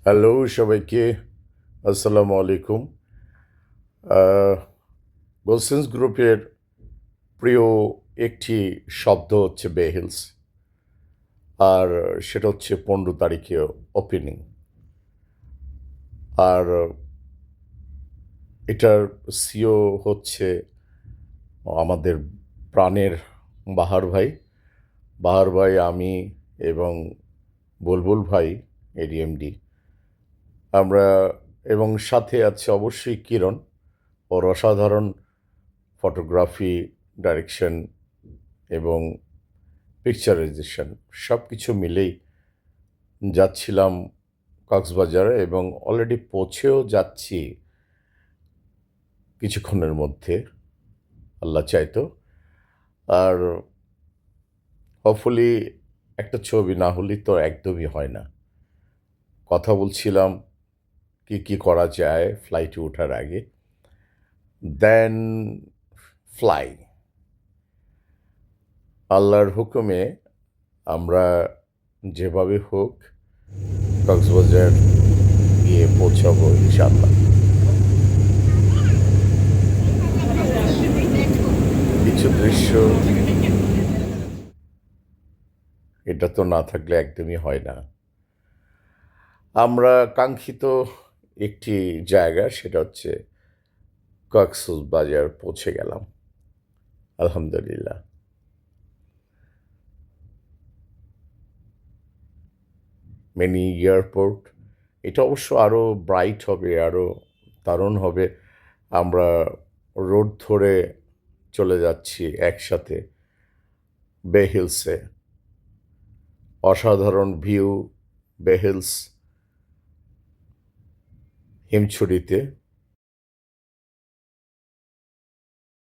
Hello সবাইকে, আসসালামু আলাইকুম। আহ, গোলসেন্স গ্রুপের প্রিয় একটি শব্দ হচ্ছে বে হিলস, আর সেটা হচ্ছে 15 তারিখে ওপেনিং। আর এটার সিও হচ্ছে আমাদের প্রাণের বাহার ভাই। বাহার ভাই, আমি এবং বুলবুল ভাই, এডিএমডি, আমরা, এবং সাথে আছে অবশ্যই কিরণ। ওর অসাধারণ ফটোগ্রাফি, ডাইরেকশন এবং পিকচারাইজেশন সব কিছু মিলেই যাচ্ছিলাম কক্সবাজারে, এবং অলরেডি পৌঁছেও যাচ্ছি কিছুক্ষণের মধ্যে, আল্লাহ চাইতো। আর হোপফুলি একটা ছবি না হলেই তো একদমই হয় না। কথা বলছিলাম কি কি করা যায় ফ্লাইটে ওঠার আগে, দেন ফ্লাই। আল্লাহর হুকুমে আমরা যেভাবে হোক কক্সবাজার গিয়ে পৌঁছাবো ইনশাআল্লাহ। কিছু দৃশ্য, এটা তো না থাকলে একদমই হয় না। আমরা কাঙ্ক্ষিত একটি জায়গা, সেটা হচ্ছে কক্সবাজার পৌঁছে গেলাম আলহামদুলিল্লাহ। মিনি এয়ারপোর্ট, এটা অবশ্য আরও ব্রাইট হবে, আরও দারুণ হবে। আমরা রোড ধরে চলে যাচ্ছি একসাথে বে হিলসে। অসাধারণ ভিউ বে হিলস, হিমছড়িতে।